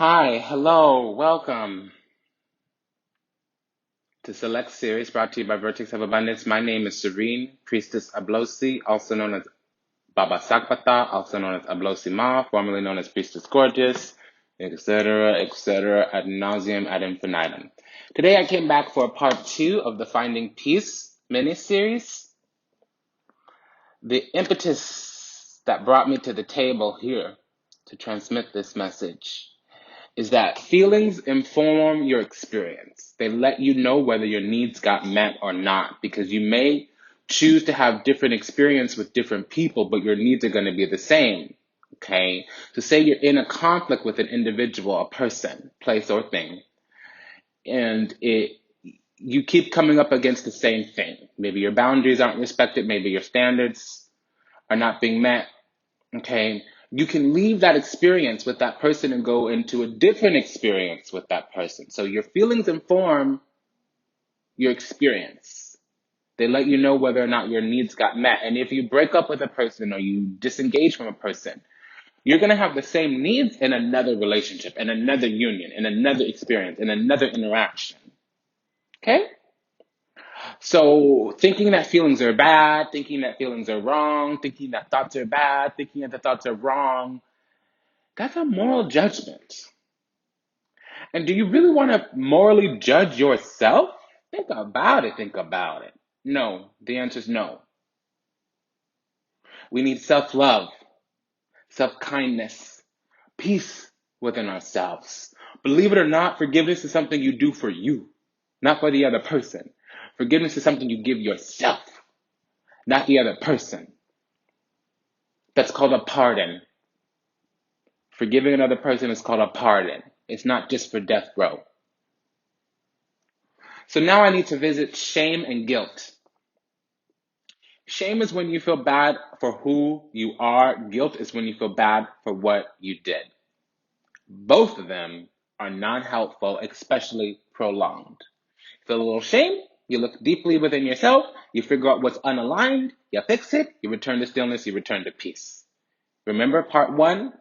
Hi, hello, welcome to Select Series brought to you by Vertex of Abundance. My name is Serene, Priestess Ablosi, also known as Baba Sakpata, also known as Ablosi Ma, formerly known as Priestess Gorgeous, etc., ad nauseum, ad infinitum. Today I came back for part two of the Finding Peace mini-series. The impetus that brought me to the table here to transmit this message is that feelings inform your experience. They let you know whether your needs got met or not, because you may choose to have different experience with different people, but your needs are going to be the same. Okay? So say you're in a conflict with an individual, a person, place, or thing, and you keep coming up against the same thing. Maybe your boundaries aren't respected, maybe your standards are not being met. Okay, you can leave that experience with that person and go into a different experience with that person. So your feelings inform your experience. They let you know whether or not your needs got met. And if you break up with a person or you disengage from a person, you're going to have the same needs in another relationship, in another union, in another experience, in another interaction. Okay? So thinking that feelings are bad, thinking that feelings are wrong, thinking that thoughts are bad, thinking that the thoughts are wrong, that's a moral judgment. And do you really want to morally judge yourself? Think about it. Think about it. No. The answer is no. We need self love, self kindness, peace within ourselves. Believe it or not, forgiveness is something you do for you, not for the other person. Forgiveness is something you give yourself, not the other person. That's called a pardon. Forgiving another person is called a pardon. It's not just for death row. So now I need to visit shame and guilt. Shame is when you feel bad for who you are. Guilt is when you feel bad for what you did. Both of them are non-helpful, especially prolonged. Feel a little shame, you look deeply within yourself, you figure out what's unaligned, you fix it, you return to stillness, you return to peace. Remember part one?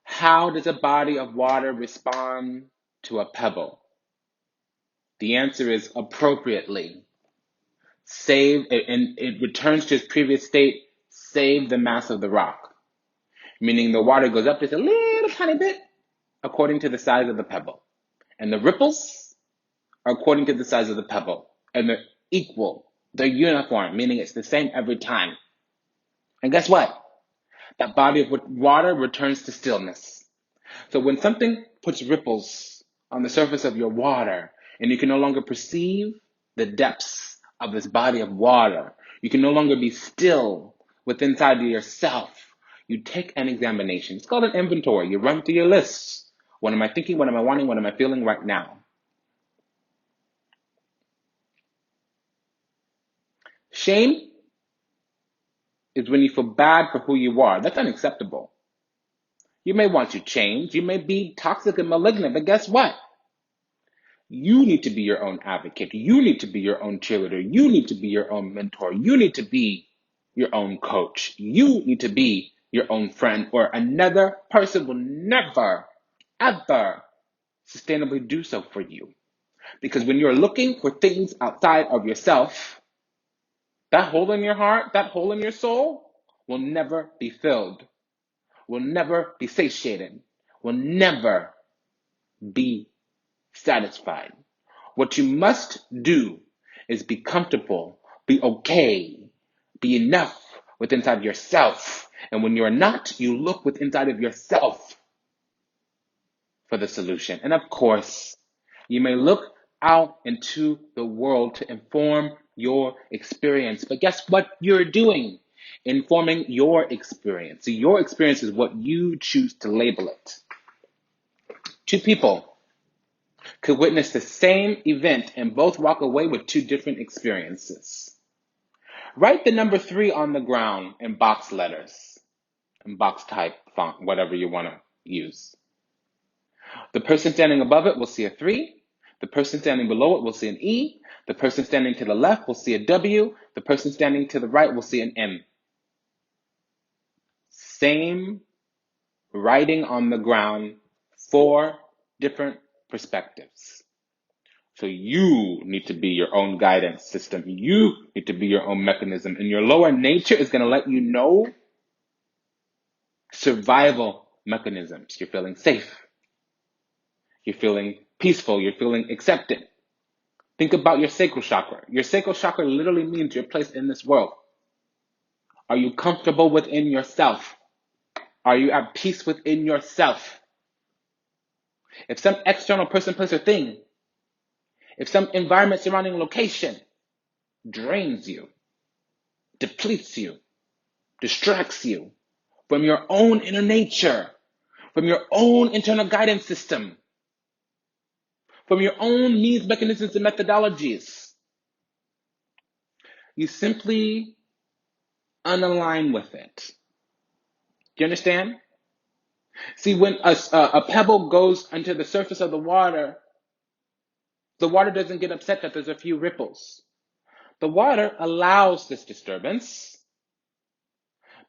How does a body of water respond to a pebble? The answer is appropriately. And it returns to its previous state, save the mass of the rock. Meaning the water goes up just a little tiny bit according to the size of the pebble. And the ripples are according to the size of the pebble. And they're equal. They're uniform, meaning it's the same every time. And guess what? That body of water returns to stillness. So when something puts ripples on the surface of your water and you can no longer perceive the depths of this body of water, you can no longer be still within inside of yourself, you take an examination. It's called an inventory. You run through your lists. What am I thinking? What am I wanting? What am I feeling right now? Shame is when you feel bad for who you are. That's unacceptable. You may want to change. You may be toxic and malignant, but guess what? You need to be your own advocate. You need to be your own cheerleader. You need to be your own mentor. You need to be your own coach. You need to be your own friend, or another person will never, ever sustainably do so for you. Because when you're looking for things outside of yourself, that hole in your heart, that hole in your soul will never be filled, will never be satiated, will never be satisfied. What you must do is be comfortable, be okay, be enough with inside yourself. And when you're not, you look with inside of yourself for the solution. And of course, you may look out into the world to inform your experience. But guess what you're doing? Informing your experience. So your experience is what you choose to label it. Two people could witness the same event and both walk away with two different experiences. Write the number 3 on the ground in box letters, in box type font, whatever you want to use. The person standing above it will see a 3. The person standing below it will see an E. The person standing to the left will see a W. The person standing to the right will see an M. Same writing on the ground, 4 different perspectives. So you need to be your own guidance system. You need to be your own mechanism. And your lower nature is going to let you know survival mechanisms. You're feeling safe. You're feeling peaceful. You're feeling accepted. Think about your sacral chakra. Your sacral chakra literally means your place in this world. Are you comfortable within yourself? Are you at peace within yourself? If some external person, place, or thing, if some environment surrounding location drains you, depletes you, distracts you from your own inner nature, from your own internal guidance system, from your own needs, mechanisms, and methodologies, you simply unalign with it. Do you understand? See, when a pebble goes under the surface of the water doesn't get upset that there's a few ripples. The water allows this disturbance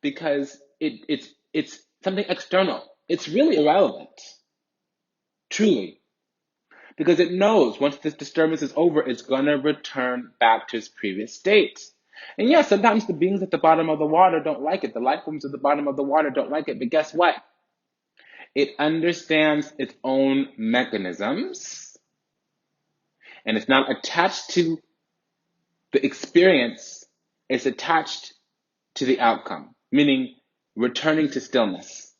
because it's something external. It's really irrelevant, truly, because it knows once this disturbance is over, it's gonna return back to its previous state. And yeah, sometimes the beings at the bottom of the water don't like it. The life forms at the bottom of the water don't like it. But guess what? It understands its own mechanisms, and it's not attached to the experience. It's attached to the outcome, meaning returning to stillness.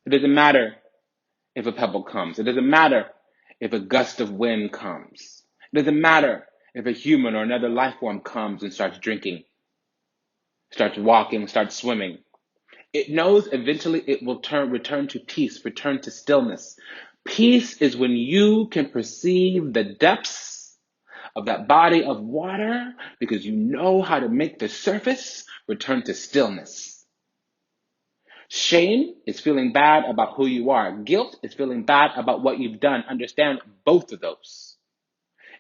It doesn't matter if a pebble comes. It doesn't matter if a gust of wind comes. It doesn't matter if a human or another life form comes and starts drinking, starts walking, starts swimming. It knows eventually it will return to peace, return to stillness. Peace is when you can perceive the depths of that body of water because you know how to make the surface return to stillness. Shame is feeling bad about who you are. Guilt is feeling bad about what you've done. Understand both of those.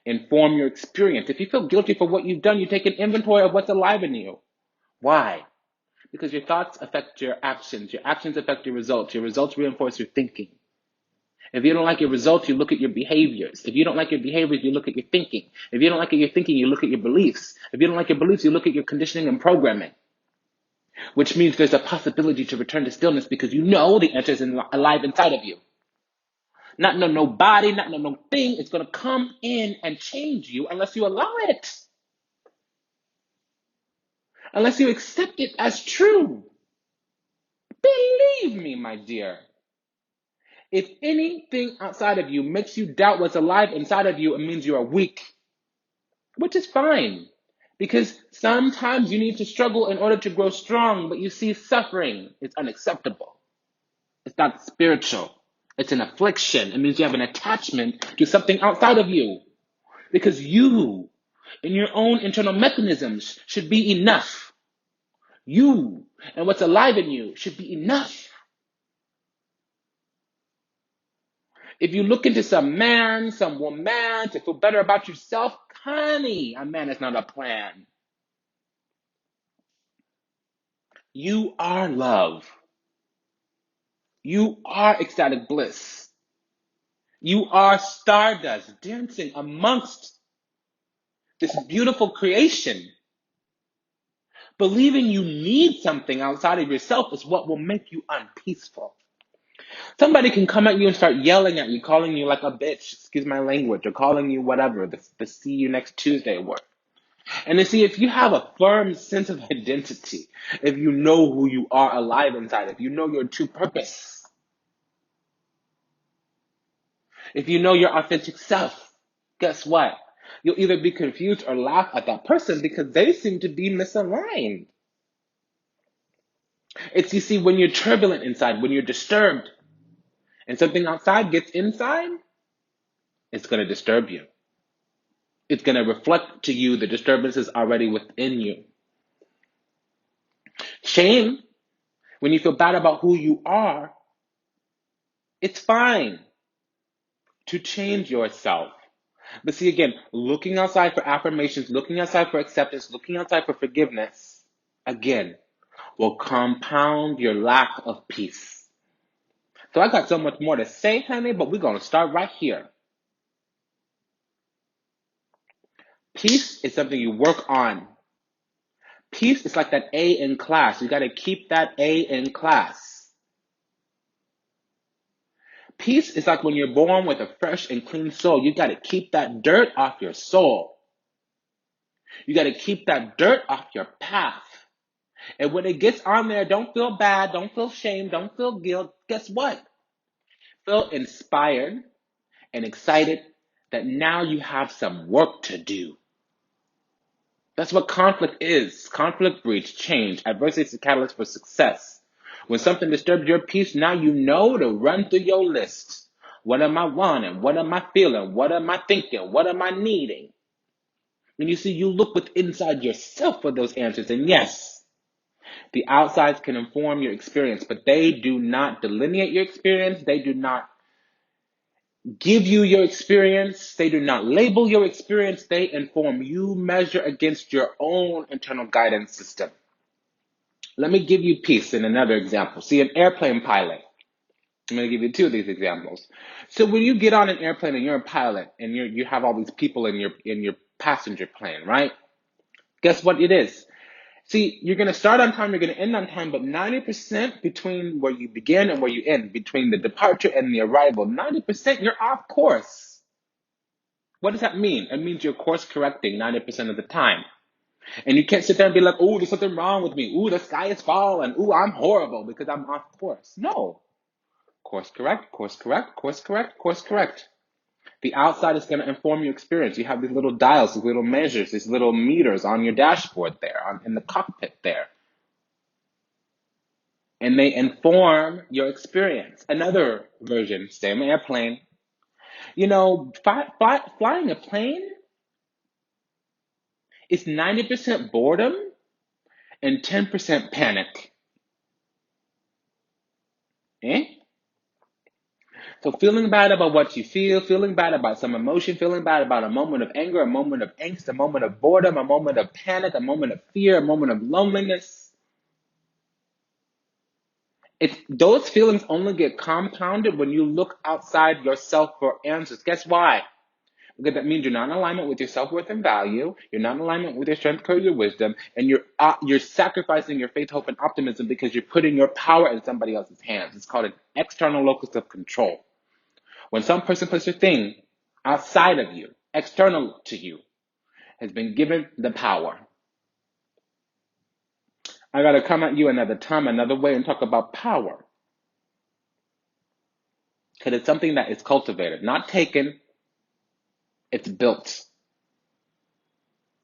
Inform your experience. If you feel guilty for what you've done, you take an inventory of what's alive in you. Why? Because your thoughts affect your actions affect your results reinforce your thinking. If you don't like your results, you look at your behaviors. If you don't like your behaviors, you look at your thinking. If you don't like your thinking, you look at your beliefs. If you don't like your beliefs, you look at your conditioning and programming. Which means there's a possibility to return to stillness because you know the answer is alive inside of you. Not no body, not no thing. It's going to come in and change you unless you allow it. Unless you accept it as true. Believe me, my dear. If anything outside of you makes you doubt what's alive inside of you, it means you are weak. Which is fine. Because sometimes you need to struggle in order to grow strong, but you see suffering is unacceptable. It's not spiritual. It's an affliction. It means you have an attachment to something outside of you. Because you, in your own internal mechanisms, should be enough. You and what's alive in you should be enough. If you look into some man, some woman to feel better about yourself, honey, a man is not a plan. You are love. You are ecstatic bliss. You are stardust dancing amongst this beautiful creation. Believing you need something outside of yourself is what will make you unpeaceful. Somebody can come at you and start yelling at you, calling you like a bitch, excuse my language, or calling you whatever, the see you next Tuesday word. And to see if you have a firm sense of identity, if you know who you are alive inside, if you know your true purpose, if you know your authentic self, guess what? You'll either be confused or laugh at that person because they seem to be misaligned. It's, you see, when you're turbulent inside, when you're disturbed, and something outside gets inside, it's going to disturb you. It's going to reflect to you the disturbances already within you. Shame, when you feel bad about who you are, it's fine to change yourself. But see, again, looking outside for affirmations, looking outside for acceptance, looking outside for forgiveness, again, will compound your lack of peace. So I got so much more to say, honey, but we're going to start right here. Peace is something you work on. Peace is like that A in class. You got to keep that A in class. Peace is like when you're born with a fresh and clean soul. You got to keep that dirt off your soul. You got to keep that dirt off your path. And when it gets on there, don't feel bad, don't feel shame, don't feel guilt. Guess what? Feel inspired and excited that now you have some work to do. That's what conflict is. Conflict breeds change. Adversity is a catalyst for success. When something disturbs your peace, now you know to run through your list. What am I wanting? What am I feeling? What am I thinking? What am I needing? And you see, you look within inside yourself for those answers. And yes, the outsides can inform your experience, but they do not delineate your experience. They do not give you your experience. They do not label your experience. They inform. You measure against your own internal guidance system. Let me give you peace in another example. See, an airplane pilot. I'm going to give you two of these examples. So when you get on an airplane and you're a pilot and you have all these people in your passenger plane, right? Guess what it is? See, you're going to start on time, you're going to end on time, but 90% between where you begin and where you end, between the departure and the arrival, 90% you're off course. What does that mean? It means you're course correcting 90% of the time. And you can't sit there and be like, oh, there's something wrong with me. Ooh, the sky is falling. Ooh, I'm horrible because I'm off course. No. Course correct, course correct, course correct, course correct. The outside is going to inform your experience. You have these little dials, these little measures, these little meters on your dashboard there, in the cockpit there. And they inform your experience. Another version, same airplane. You know, flying a plane is 90% boredom and 10% panic. Eh? So feeling bad about what you feel, feeling bad about some emotion, feeling bad about a moment of anger, a moment of angst, a moment of boredom, a moment of panic, a moment of fear, a moment of loneliness. Those feelings only get compounded when you look outside yourself for answers. Guess why? Because that means you're not in alignment with your self-worth and value. You're not in alignment with your strength, courage, your wisdom, and you're sacrificing your faith, hope, and optimism because you're putting your power in somebody else's hands. It's called an external locus of control. When some person, place, or thing outside of you, external to you, has been given the power, I got to come at you another time, another way, and talk about power. Because it's something that is cultivated, not taken, it's built.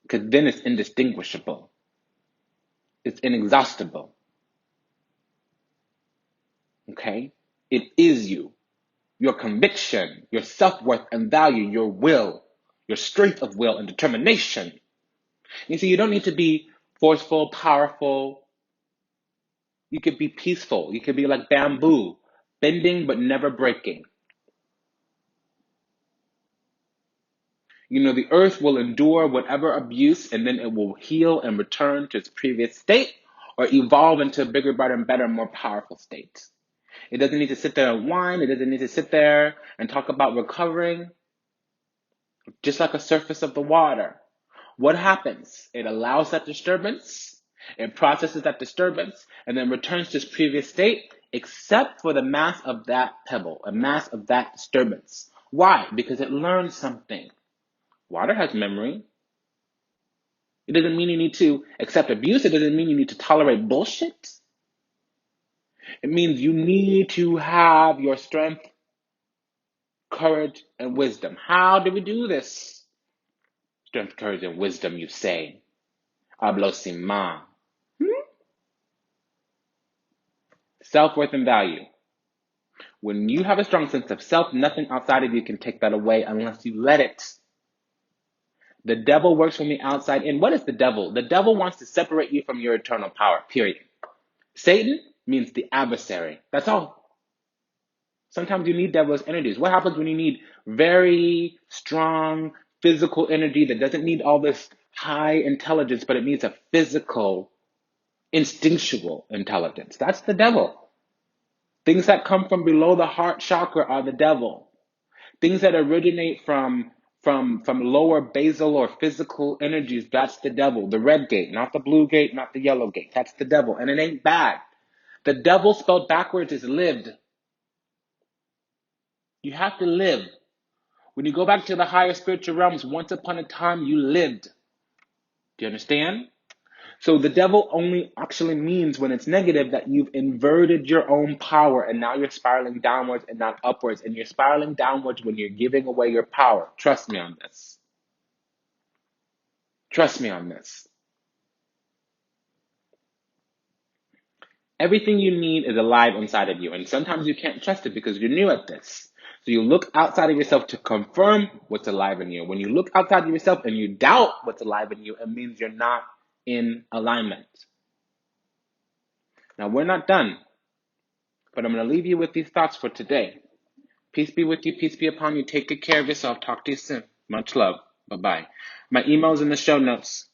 Because then it's indistinguishable. It's inexhaustible. Okay? It is you. Your conviction, your self-worth and value, your will, your strength of will and determination. You see, you don't need to be forceful, powerful. You could be peaceful. You could be like bamboo, bending but never breaking. You know, the earth will endure whatever abuse and then it will heal and return to its previous state or evolve into a bigger, better, more powerful state. It doesn't need to sit there and whine. It doesn't need to sit there and talk about recovering. Just like a surface of the water. What happens? It allows that disturbance, it processes that disturbance, and then returns to its previous state, except for the mass of that pebble, a mass of that disturbance. Why? Because it learned something. Water has memory. It doesn't mean you need to accept abuse. It doesn't mean you need to tolerate bullshit. It means you need to have your strength, courage, and wisdom. How do we do this? Strength, courage, and wisdom, you say. Hablo sin más. Self-worth and value. When you have a strong sense of self, nothing outside of you can take that away unless you let it. The devil works from the outside in. What is the devil? The devil wants to separate you from your eternal power, period. Satan means the adversary. That's all. Sometimes you need devil's energies. What happens when you need very strong physical energy that doesn't need all this high intelligence, but it needs a physical, instinctual intelligence? That's the devil. Things that come from below the heart chakra are the devil. Things that originate from lower basal or physical energies, that's the devil. The red gate, not the blue gate, not the yellow gate. That's the devil. And it ain't bad. The devil spelled backwards is lived. You have to live. When you go back to the higher spiritual realms, once upon a time you lived. Do you understand? So the devil only actually means when it's negative that you've inverted your own power and now you're spiraling downwards and not upwards. And you're spiraling downwards when you're giving away your power. Trust me on this. Trust me on this. Everything you need is alive inside of you. And sometimes you can't trust it because you're new at this. So you look outside of yourself to confirm what's alive in you. When you look outside of yourself and you doubt what's alive in you, it means you're not in alignment. Now, we're not done, but I'm going to leave you with these thoughts for today. Peace be with you. Peace be upon you. Take good care of yourself. Talk to you soon. Much love. Bye-bye. My email's in the show notes.